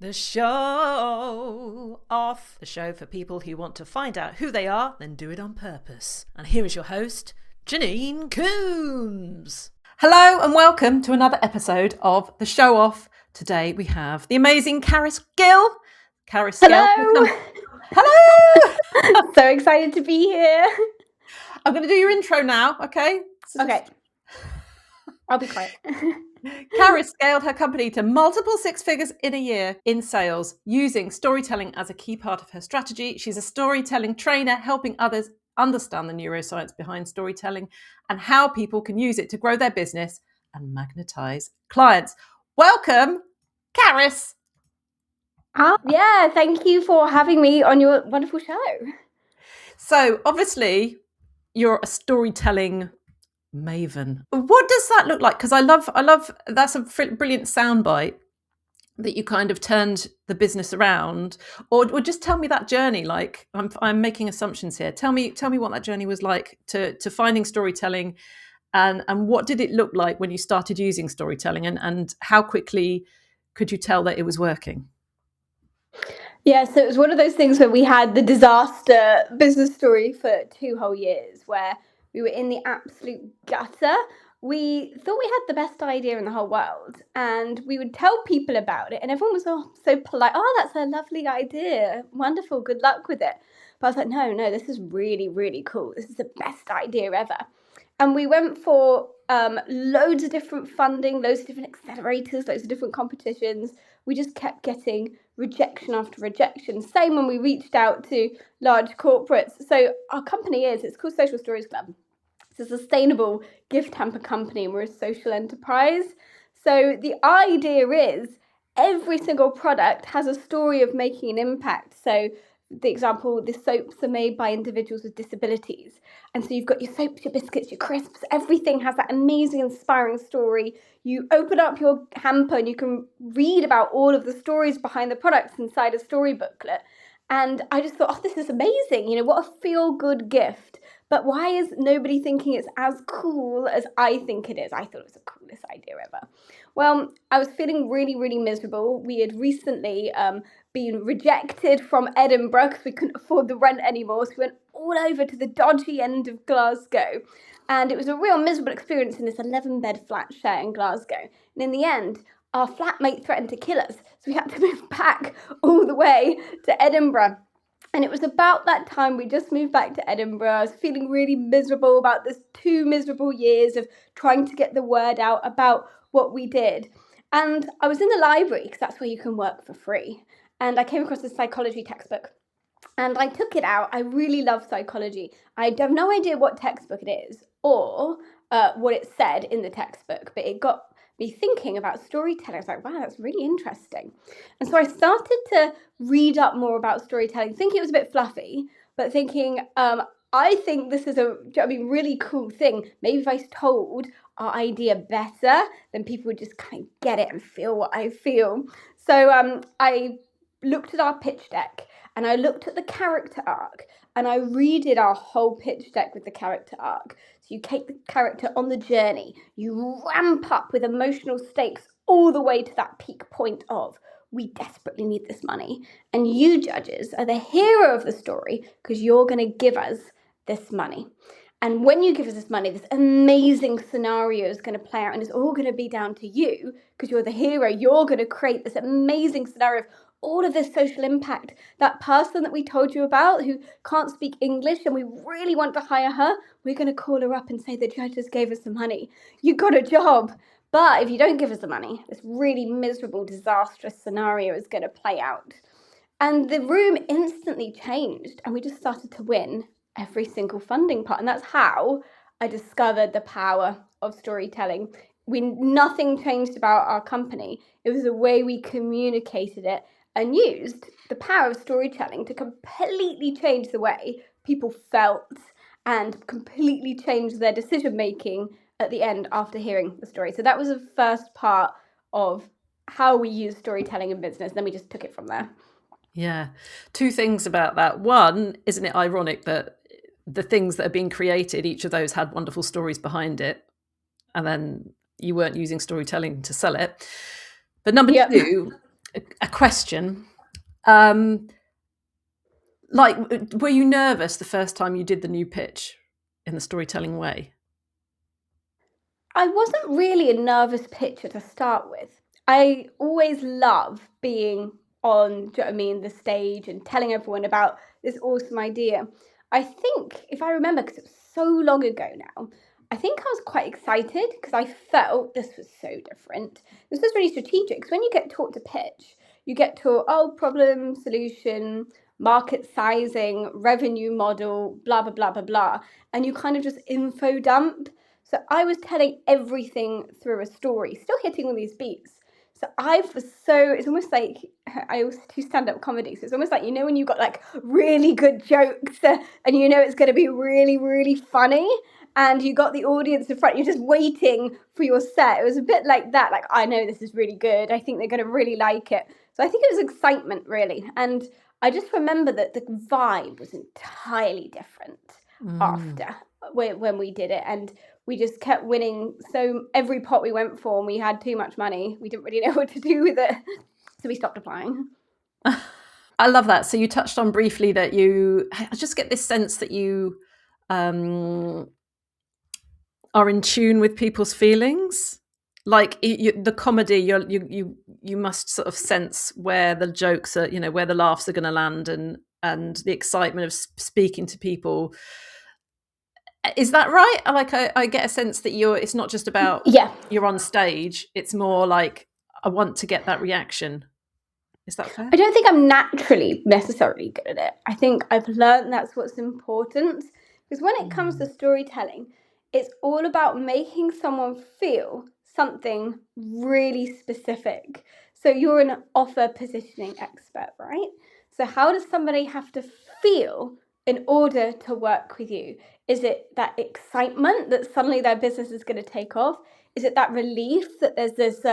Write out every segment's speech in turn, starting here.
The show off. The show for people who want to find out who they are, then do it on purpose. And here is your host, Janine Coombes. Hello and welcome to another episode of The Show Off. Today we have the amazing Karis Gill. Karis Gill. Hello. Hello. So excited to be here. I'm going to do your intro now, okay? Okay. I'll be quiet. Karis scaled her company to multiple six figures in a year in sales using storytelling as a key part of her strategy. She's a storytelling trainer helping others understand the neuroscience behind storytelling and how people can use it to grow their business and magnetize clients. Welcome, Karis. Yeah, thank you for having me on your wonderful show. So obviously you're a storytelling maven. What does that look like? Because I love that's a brilliant soundbite that you kind of turned the business around, or just tell me that journey. Like I'm making assumptions here. Tell me what that journey was like to finding storytelling, and what did it look like when you started using storytelling, and how quickly could you tell that it was working? Yeah, so it was one of those things where we had the disaster business story for 2 whole years where we were in the absolute gutter. We thought we had the best idea in the whole world and we would tell people about it and everyone was so polite. Oh, that's a lovely idea. Wonderful. Good luck with it. But I was like, no, this is really, really cool. This is the best idea ever. And we went for loads of different funding, loads of different accelerators, loads of different competitions. We just kept getting rejection after rejection. Same when we reached out to large corporates. So our company it's called Social Stories Club. It's a sustainable gift hamper company and we're a social enterprise. So the idea is every single product has a story of making an impact. So the example, the soaps are made by individuals with disabilities. And so you've got your soaps, your biscuits, your crisps, everything has that amazing, inspiring story. You open up your hamper and you can read about all of the stories behind the products inside a story booklet. And I just thought, this is amazing. What a feel-good gift. But why is nobody thinking it's as cool as I think it is? I thought it was the coolest idea ever. Well, I was feeling really, really miserable. We had recently been rejected from Edinburgh because we couldn't afford the rent anymore. So we went all over to the dodgy end of Glasgow. And it was a real miserable experience in this 11-bed flat share in Glasgow. And in the end, our flatmate threatened to kill us. So we had to move back all the way to Edinburgh. And it was about that time we just moved back to Edinburgh. I was feeling really miserable about this 2 miserable years of trying to get the word out about what we did. And I was in the library because that's where you can work for free. And I came across a psychology textbook and I took it out. I really love psychology. I have no idea what textbook it is or what it said in the textbook, but it got me thinking about storytelling. I was like, wow, that's really interesting. And so I started to read up more about storytelling, thinking it was a bit fluffy, but thinking, I think this is a really cool thing. Maybe if I told our idea better, then people would just kind of get it and feel what I feel. So I looked at our pitch deck and I looked at the character arc and I redid our whole pitch deck with the character arc. So you take the character on the journey, you ramp up with emotional stakes all the way to that peak point of, we desperately need this money. And you judges are the hero of the story because you're going to give us this money. And when you give us this money, this amazing scenario is going to play out and it's all going to be down to you because you're the hero. You're going to create this amazing scenario of all of this social impact. That person that we told you about who can't speak English and we really want to hire her, we're going to call her up and say the judges gave us the money. You got a job. But if you don't give us the money, this really miserable, disastrous scenario is going to play out. And the room instantly changed and we just started to win every single funding part. And that's how I discovered the power of storytelling. Nothing changed about our company. It was the way we communicated it and used the power of storytelling to completely change the way people felt and completely change their decision making at the end after hearing the story. So that was the first part of how we use storytelling in business. Then we just took it from there. Yeah. 2 things about that. One, isn't it ironic that the things that are being created, each of those had wonderful stories behind it, and then you weren't using storytelling to sell it. But number 2, a question. Like, were you nervous the first time you did the new pitch in the storytelling way? I wasn't really a nervous pitcher to start with. I always love being on, do you know what I mean, the stage and telling everyone about this awesome idea. I think, if I remember, because it was so long ago now, I think I was quite excited because I felt this was so different. This was really strategic because when you get taught to pitch, you get taught, oh, problem, solution, market sizing, revenue model, blah, blah, blah, blah, blah. And you kind of just info dump. So I was telling everything through a story, still hitting all these beats. So it's almost like, I also do stand-up comedy. So it's almost like, when you've got like really good jokes and it's going to be really, really funny and you got the audience in front, you're just waiting for your set. It was a bit like that. Like, I know this is really good. I think they're going to really like it. So I think it was excitement really. And I just remember that the vibe was entirely different after when we did it. And we just kept winning. So every pot we went for, and we had too much money, we didn't really know what to do with it. So we stopped applying. I love that. So you touched on briefly that I just get this sense that you are in tune with people's feelings. Like the comedy, you must sort of sense where the jokes are, where the laughs are going to land, and the excitement of speaking to people. Is that right? Like, I get a sense that it's not just about you're on stage. It's more like, I want to get that reaction. Is that fair? I don't think I'm naturally necessarily good at it. I think I've learned that's what's important. Because when it comes to storytelling, it's all about making someone feel something really specific. So you're an offer positioning expert, right? So how does somebody have to feel in order to work with you? Is it that excitement that suddenly their business is going to take off? Is it that relief that there's this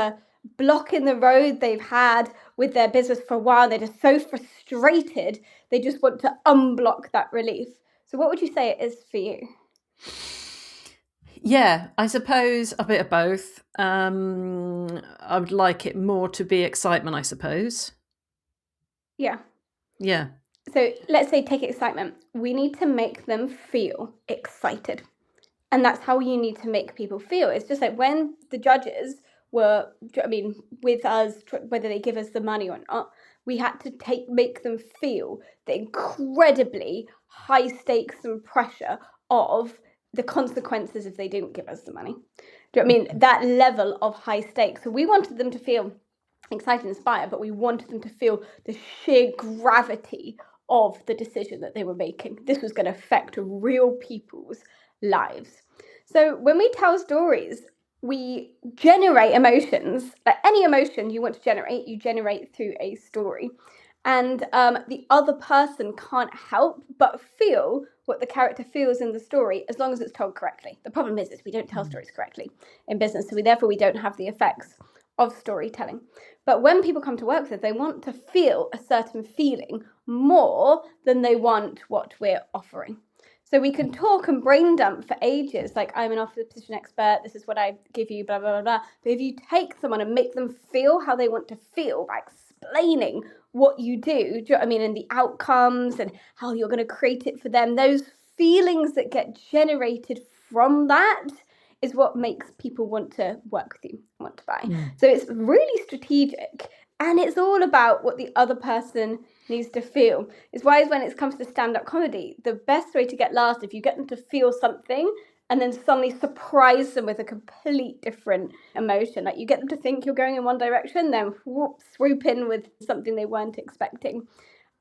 block in the road they've had with their business for a while? They're just so frustrated. They just want to unblock that relief. So what would you say it is for you? Yeah, I suppose a bit of both. I would like it more to be excitement, I suppose. Yeah. Yeah. So let's say take excitement. We need to make them feel excited. And that's how you need to make people feel. It's just like when the judges were, with us, whether they give us the money or not, we had to make them feel the incredibly high stakes and pressure of the consequences if they didn't give us the money. Do you know what I mean? That level of high stakes. So we wanted them to feel excited and inspired, but we wanted them to feel the sheer gravity of the decision that they were making. This was going to affect real people's lives. So when we tell stories, we generate emotions. Like any emotion you want to generate, you generate through a story. And the other person can't help but feel what the character feels in the story as long as it's told correctly. The problem is we don't tell stories correctly in business, so therefore we don't have the effects of storytelling. But when people come to work with us, they want to feel a certain feeling more than they want what we're offering. So we can talk and brain dump for ages, like, I'm an offer position expert, this is what I give you, blah, blah, blah, blah. But if you take someone and make them feel how they want to feel by explaining what you do you know what I mean, and the outcomes and how you're going to create it for them, those feelings that get generated from that is what makes people want to work with you, want to buy. So it's really strategic, and it's all about what the other person needs to feel. It's why when it comes to stand-up comedy, the best way to get laughs, if you get them to feel something and then suddenly surprise them with a complete different emotion. Like, you get them to think you're going in one direction, then swoop in with something they weren't expecting.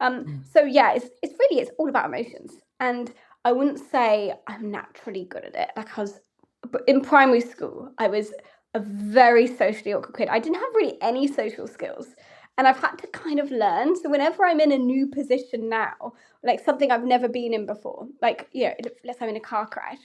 So yeah, it's all about emotions. And I wouldn't say I'm naturally good at it, because in primary school, I was a very socially awkward kid. I didn't have really any social skills, and I've had to kind of learn. So whenever I'm in a new position now, like something I've never been in before, like, let's say I'm in a car crash,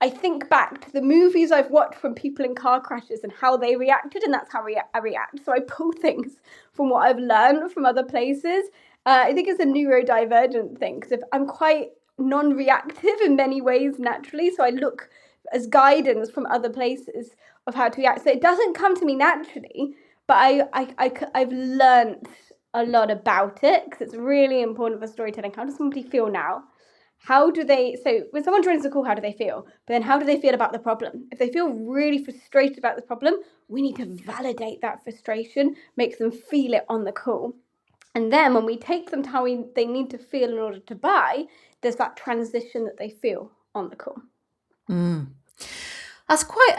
I think back to the movies I've watched from people in car crashes and how they reacted, and that's how I react. So I pull things from what I've learned from other places. I think it's a neurodivergent thing, because I'm quite non-reactive in many ways naturally, so I look as guidance from other places of how to react. So it doesn't come to me naturally, but I've learned a lot about it, because it's really important for storytelling. How does somebody feel now? How do they, so when someone joins the call, how do they feel? But then how do they feel about the problem? If they feel really frustrated about the problem, we need to validate that frustration, make them feel it on the call. And then when we take them to how they need to feel in order to buy, there's that transition that they feel on the call. That's quite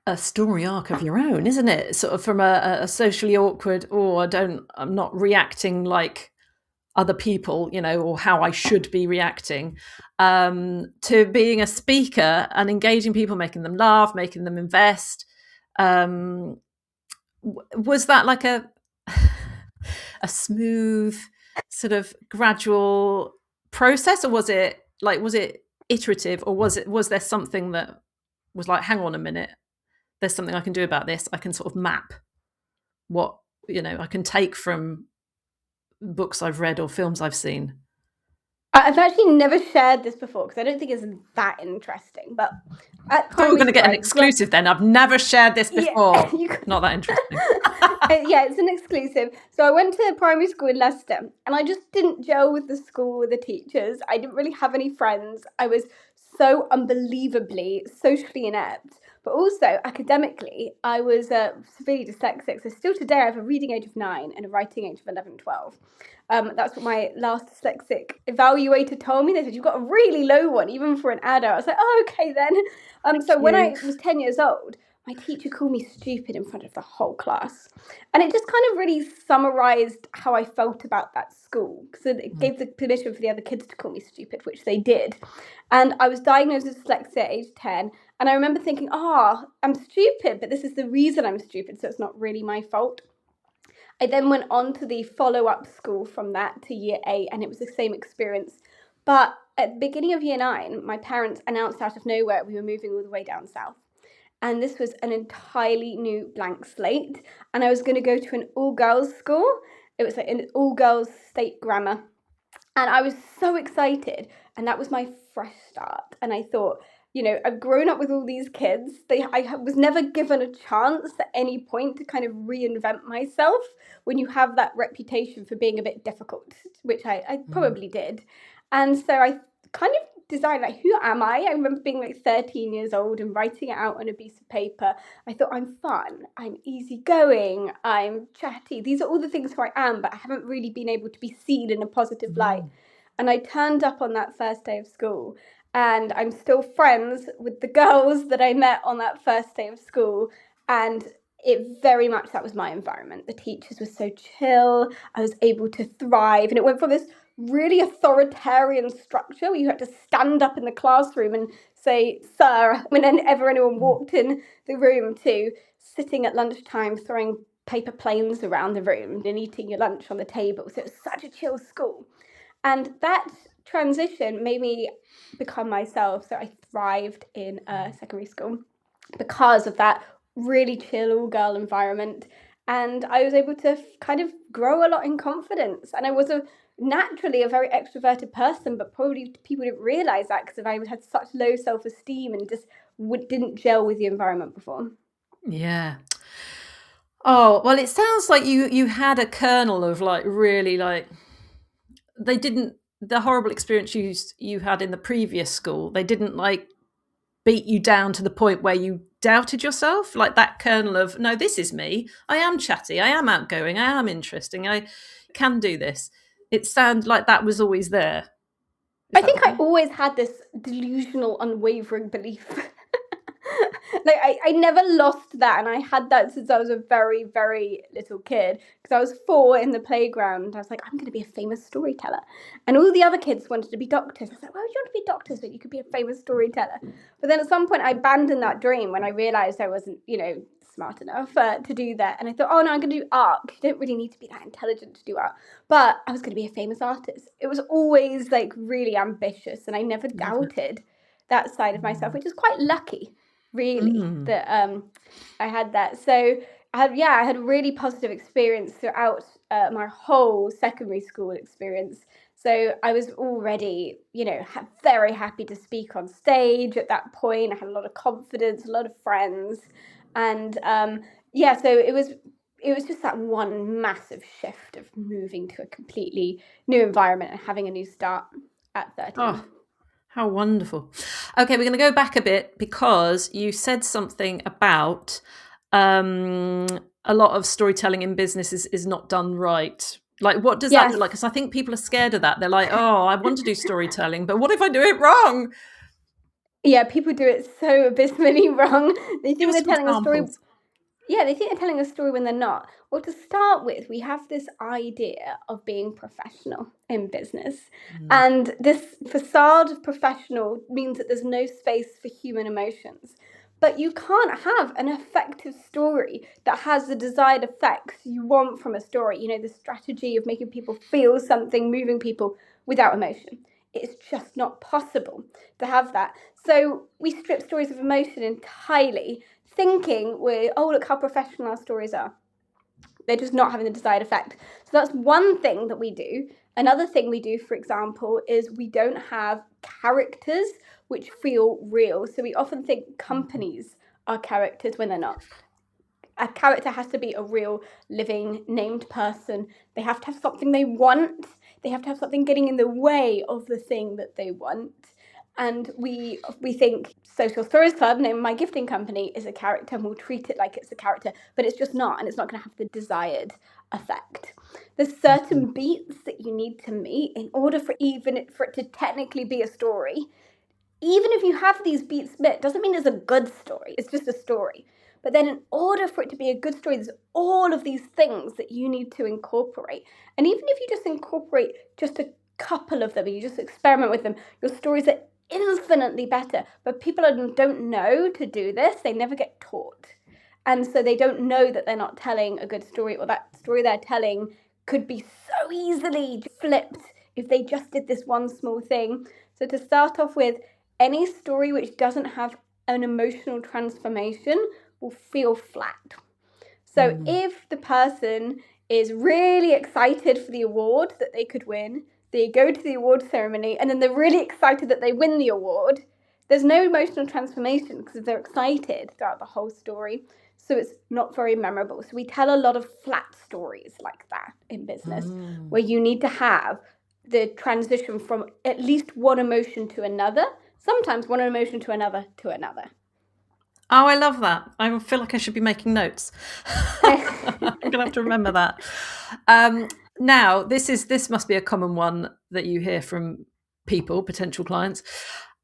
a story arc of your own, isn't it? Sort of from a socially awkward, I'm not reacting like other people, or how I should be reacting, to being a speaker and engaging people, making them laugh, making them invest. Was that like a smooth sort of gradual process, or was it iterative, or was there something that was like, hang on a minute, there's something I can do about this? I can sort of map what I can take from books I've read or films I've seen. I've actually never shared this before, because I don't think it's that interesting. But I thought we were going to get an exclusive then. I've never shared this before. Yeah, not that interesting. Yeah, it's an exclusive. So I went to primary school in Leicester, and I just didn't gel with the school, with the teachers. I didn't really have any friends. I was so unbelievably socially inept. But also academically, I was severely dyslexic. So still today, I have a reading age of 9 and a writing age of 11, 12. That's what my last dyslexic evaluator told me. They said, you've got a really low one, even for an adult. I was like, oh, okay then. So when I was 10 years old, my teacher called me stupid in front of the whole class. And it just kind of really summarised how I felt about that school, because it gave the permission for the other kids to call me stupid, which they did. And I was diagnosed with dyslexia at age 10. And I remember thinking, I'm stupid, but this is the reason I'm stupid, so it's not really my fault. I then went on to the follow-up school from that to year 8, and it was the same experience. But at the beginning of year 9, my parents announced out of nowhere we were moving all the way down south. And this was an entirely new blank slate. And I was going to go to an all-girls school. It was like an all-girls state grammar. And I was so excited. And that was my fresh start. And I thought, I've grown up with all these kids. I was never given a chance at any point to kind of reinvent myself when you have that reputation for being a bit difficult, which I probably did. And so I kind of designed, like, who am I? I remember being like 13 years old and writing it out on a piece of paper. I thought, I'm fun, I'm easygoing, I'm chatty. These are all the things who I am, but I haven't really been able to be seen in a positive light. And I turned up on that first day of school, and I'm still friends with the girls that I met on that first day of school. And it very much, that was my environment. The teachers were so chill. I was able to thrive. And it went from this really authoritarian structure where you had to stand up in the classroom and say, sir, whenever anyone walked in the room, to sitting at lunchtime throwing paper planes around the room and eating your lunch on the table. So it was such a chill school. And that transition made me become myself. So I thrived in secondary school because of that really chill all-girl environment. And I was able to kind of grow a lot in confidence. And I was naturally a very extroverted person, but probably people didn't realise that because I had such low self-esteem and just didn't gel with the environment before. Yeah. Oh, well, it sounds like you had a kernel of really the horrible experience you had in the previous school, they didn't beat you down to the point where you doubted yourself, like that kernel of, no, this is me, I am chatty, I am outgoing, I am interesting, I can do this. It sounds like that was always there. I think I always had this delusional, unwavering belief. I never lost that, and I had that since I was a very, very little kid, because I was 4 in the playground. I was like, I'm going to be a famous storyteller, and all the other kids wanted to be doctors. I was like, why would you want to be doctors when you could be a famous storyteller? But then at some point I abandoned that dream when I realised I wasn't, smart enough to do that. And I thought, oh no, I'm going to do art. You don't really need to be that intelligent to do art. But I was going to be a famous artist. It was always really ambitious, and I never doubted that side of myself, which is quite lucky, really, that I had that. So I had a really positive experience throughout my whole secondary school experience. So I was already, very happy to speak on stage at that point. I had a lot of confidence, a lot of friends. And so it it was just that one massive shift of moving to a completely new environment and having a new start at 13. Oh, how wonderful. Okay, we're going to go back a bit because you said something about a lot of storytelling in business is not done right. Like, what does that look like? Because I think people are scared of that. They're like, oh, I want to do storytelling, but what if I do it wrong? Yeah, people do it so abysmally wrong. They think they're telling a story. Yeah, they think they're telling a story when they're not. Well, to start with, we have this idea of being professional in business. And this facade of professional means that there's no space for human emotions. But you can't have an effective story that has the desired effects you want from a story. You know, the strategy of making people feel something, moving people without emotion. It's just not possible to have that. So we strip stories of emotion entirely, thinking look how professional our stories are. They're just not having the desired effect. So that's one thing that we do. Another thing we do, for example, is we don't have characters which feel real. So we often think companies are characters when they're not. A character has to be a real, living, named person. They have to have something they want. They have to have something getting in the way of the thing that they want. And we think Social Stories Club, named my gifting company, is a character, and we'll treat it like it's a character, but it's just not, and it's not going to have the desired effect. There's certain beats that you need to meet in order for it to technically be a story. Even if you have these beats met, doesn't mean it's a good story. It's just a story. But then in order for it to be a good story, there's all of these things that you need to incorporate. And even if you just incorporate just a couple of them, you just experiment with them, your stories are infinitely better. But people don't know to do this. They never get taught. And so they don't know that they're not telling a good story, or that story they're telling could be so easily flipped if they just did this one small thing. So to start off with, any story which doesn't have an emotional transformation will feel flat. So if the person is really excited for the award that they could win, they go to the award ceremony, and then they're really excited that they win the award, there's no emotional transformation because they're excited throughout the whole story. So it's not very memorable. So we tell a lot of flat stories like that in business, where you need to have the transition from at least one emotion to another, sometimes one emotion to another to another. Oh, I love that. I feel like I should be making notes. I'm going to have to remember that. Now, this must be a common one that you hear from people, potential clients.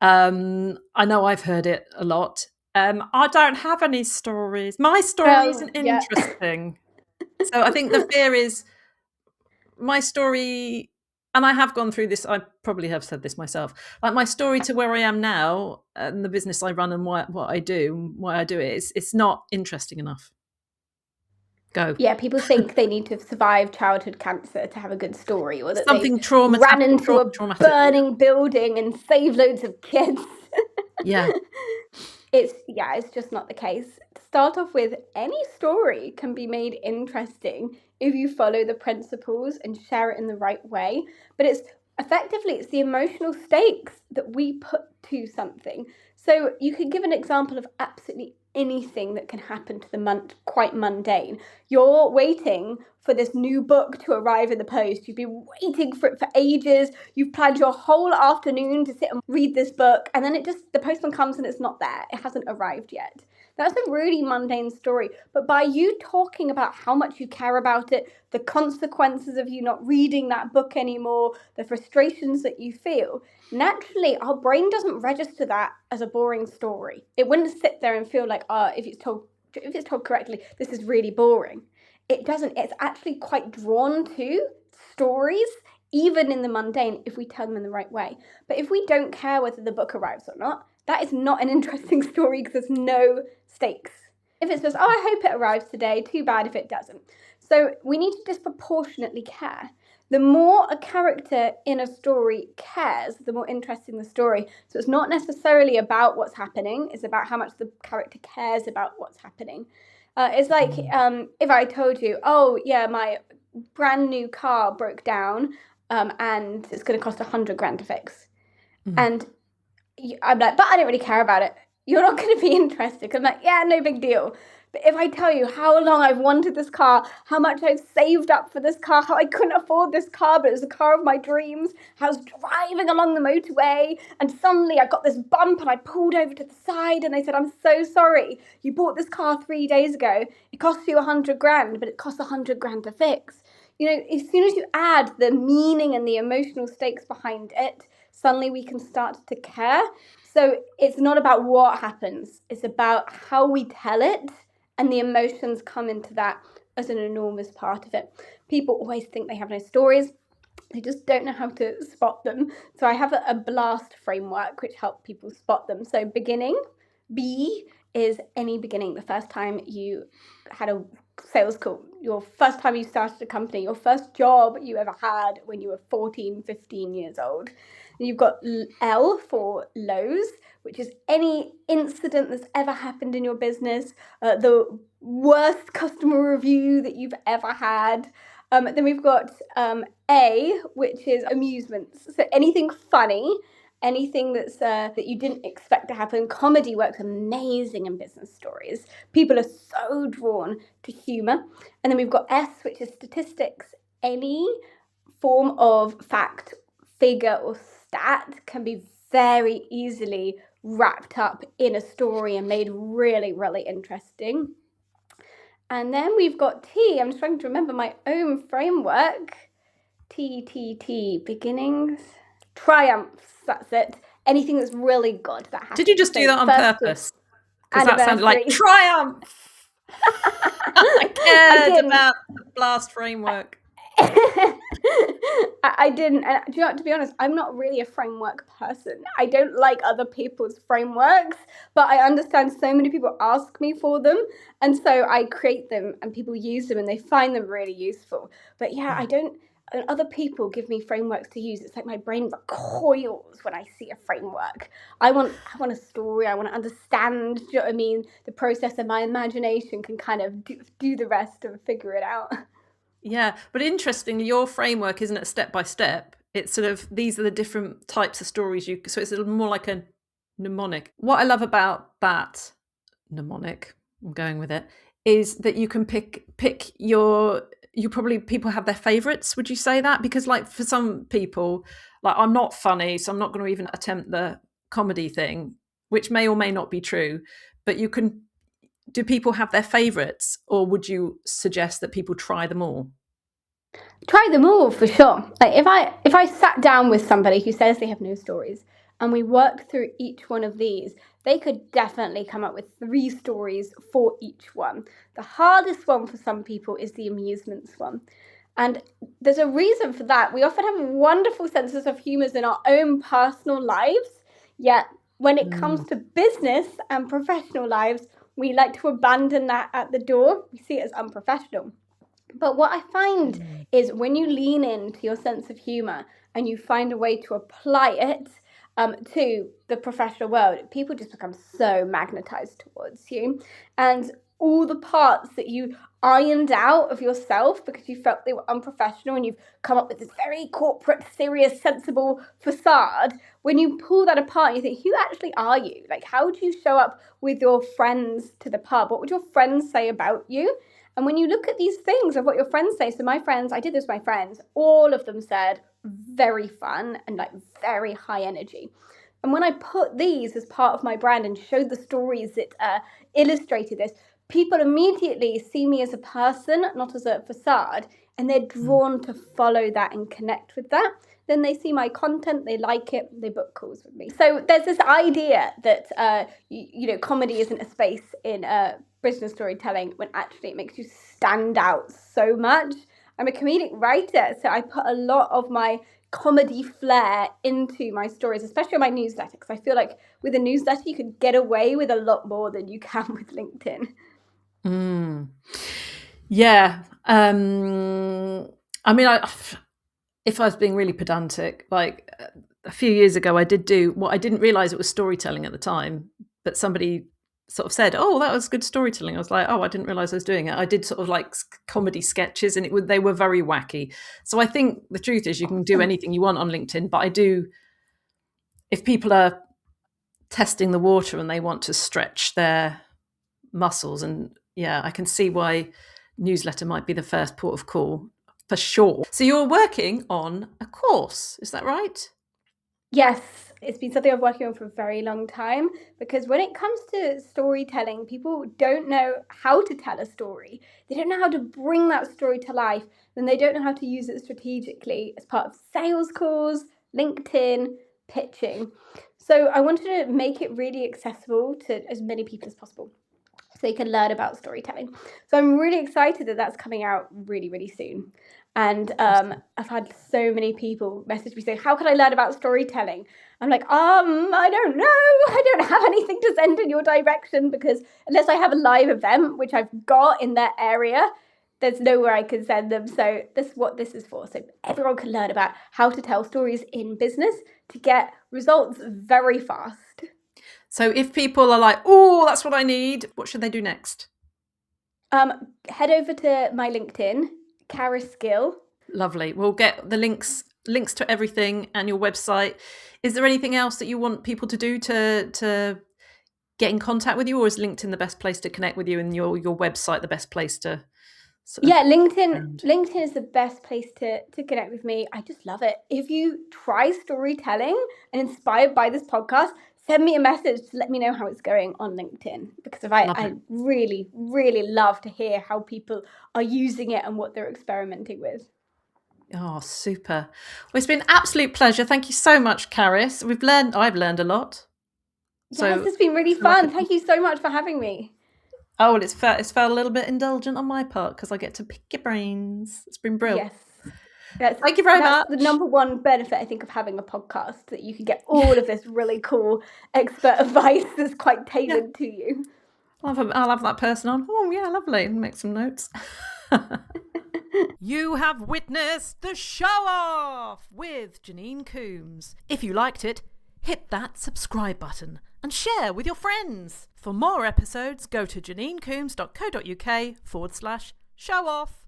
I know I've heard it a lot. I don't have any stories. My story isn't interesting. So I think the fear is my story, and I have gone through this, I probably have said this myself, like my story to where I am now and the business I run and what I do, why I do it, it's not interesting enough. Go. Yeah, people think they need to have survived childhood cancer to have a good story, or that Something they traumatic, ran into a burning building and saved loads of kids. Yeah. It's just not the case. To start off with, any story can be made interesting if you follow the principles and share it in the right way. But it's the emotional stakes that we put to something. So you could give an example of absolutely anything that can happen to the quite mundane. You're waiting for this new book to arrive in the post. You've been waiting for it for ages. You've planned your whole afternoon to sit and read this book, and then the postman comes and it's not there. It hasn't arrived yet. That's a really mundane story. But by you talking about how much you care about it, the consequences of you not reading that book anymore, the frustrations that you feel, naturally our brain doesn't register that as a boring story. It wouldn't sit there and feel like, if it's told correctly, this is really boring. It doesn't. It's actually quite drawn to stories, even in the mundane, if we tell them in the right way. But if we don't care whether the book arrives or not, that is not an interesting story because there's no stakes. If it's just, I hope it arrives today, too bad if it doesn't. So we need to disproportionately care. The more a character in a story cares, the more interesting the story. So it's not necessarily about what's happening, it's about how much the character cares about what's happening. It's like if I told you, my brand new car broke down and it's going to cost $100,000 to fix. And I'm like, but I don't really care about it. You're not going to be interested. I'm like, yeah, no big deal. But if I tell you how long I've wanted this car, how much I've saved up for this car, how I couldn't afford this car, but it was the car of my dreams, how I was driving along the motorway and suddenly I got this bump and I pulled over to the side and they said, I'm so sorry, you bought this car 3 days ago. It cost you 100 grand, but it costs 100 grand to fix. As soon as you add the meaning and the emotional stakes behind it, suddenly we can start to care. So it's not about what happens, it's about how we tell it, and the emotions come into that as an enormous part of it. People always think they have no stories. They just don't know how to spot them. So I have a BLAST framework which helps people spot them. So beginning, B is any beginning. The first time you had a sales call, your first time you started a company, your first job you ever had when you were 14, 15 years old. And you've got L for lows, which is any incident that's ever happened in your business, the worst customer review that you've ever had. Then we've got A, which is amusements. So anything funny, anything that's that you didn't expect to happen. Comedy works amazing in business stories. People are so drawn to humour. And then we've got S, which is statistics. Any form of fact, figure or stat can be very easily wrapped up in a story and made really, really interesting. And then we've got T. I'm trying to remember my own framework. T, beginnings, triumphs, that's it. Anything that's really good that happens. Did you just do that on purpose? Because that sounded like triumph. I cared about the BLAST framework. I didn't. And to be honest, I'm not really a framework person. I don't like other people's frameworks, but I understand so many people ask me for them. And so I create them and people use them and they find them really useful. But yeah, I don't. And other people give me frameworks to use. It's like my brain recoils when I see a framework. I want a story. I want to understand, do you know what I mean? The process, and my imagination can kind of do the rest and figure it out. Yeah, but interestingly, your framework isn't a step by step. It's sort of, these are the different types of stories so it's a little more like a mnemonic. What I love about that mnemonic, I'm going with it, is that you can pick people have their favorites. Would you say that? Because like for some people, like I'm not funny, so I'm not going to even attempt the comedy thing, which may or may not be true, but do people have their favorites, or would you suggest that people try them all? Try them all for sure. Like if I sat down with somebody who says they have no stories and we worked through each one of these, they could definitely come up with 3 stories for each one. The hardest one for some people is the amusements one. And there's a reason for that. We often have wonderful senses of humour in our own personal lives, yet when it comes to business and professional lives, we like to abandon that at the door. We see it as unprofessional. But what I find is when you lean into your sense of humour and you find a way to apply it to the professional world, people just become so magnetised towards you. And all the parts that you ironed out of yourself because you felt they were unprofessional and you've come up with this very corporate, serious, sensible facade, when you pull that apart and you think, who actually are you? Like, how do you show up with your friends to the pub? What would your friends say about you? And when you look at these things of what your friends say, so my friends, I did this with my friends, all of them said very fun and like very high energy. And when I put these as part of my brand and showed the stories that illustrated this, people immediately see me as a person, not as a facade, and they're drawn to follow that and connect with that. Then they see my content, they like it, they book calls with me. So there's this idea that comedy isn't a space in business storytelling, when actually it makes you stand out so much. I'm a comedic writer, so I put a lot of my comedy flair into my stories, especially on my newsletter, because I feel like with a newsletter you could get away with a lot more than you can with LinkedIn. Yeah. I mean, if I was being really pedantic, like a few years ago, I did do what I didn't realize it was storytelling at the time, but somebody sort of said, "Oh, that was good storytelling." I was like, "Oh, I didn't realize I was doing it." I did sort of like comedy sketches, and they were very wacky. So I think the truth is, you can do anything you want on LinkedIn, but if people are testing the water and they want to stretch their muscles and Yeah, I can see why newsletter might be the first port of call for sure. So you're working on a course, is that right? Yes, it's been something I've working on for a very long time, because when it comes to storytelling, people don't know how to tell a story. They don't know how to bring that story to life, and they don't know how to use it strategically as part of sales calls, LinkedIn, pitching. So I wanted to make it really accessible to as many people as possible, so they can learn about storytelling. So I'm really excited that that's coming out really, really soon. And I've had so many people message me saying, how can I learn about storytelling? I'm like, I don't know. I don't have anything to send in your direction, because unless I have a live event, which I've got in that area, there's nowhere I can send them. So this is what this is for. So everyone can learn about how to tell stories in business to get results very fast. So if people are like, oh, that's what I need, what should they do next? Head over to my LinkedIn, Karis Gill. Lovely. We'll get the links to everything and your website. Is there anything else that you want people to do to get in contact with you, or is LinkedIn the best place to connect with you, and your website the best place to LinkedIn is the best place to connect with me. I just love it. If you try storytelling and inspired by this podcast, send me a message to let me know how it's going on LinkedIn, because I really, really love to hear how people are using it and what they're experimenting with. Oh, super. Well, it's been an absolute pleasure. Thank you so much, Karis. I've learned a lot. Yes, it's been really fun. Thank you so much for having me. Oh, well, it's felt a little bit indulgent on my part because I get to pick your brains. It's been brilliant. Yes. Thank you very much. That's the number one benefit, I think, of having a podcast, that you can get all of this really cool expert advice that's quite tailored to you. I'll have that person on. Oh, yeah, lovely. And make some notes. You have witnessed the show off with Janine Coombes. If you liked it, hit that subscribe button and share with your friends. For more episodes, go to janinecoombes.co.uk/show off.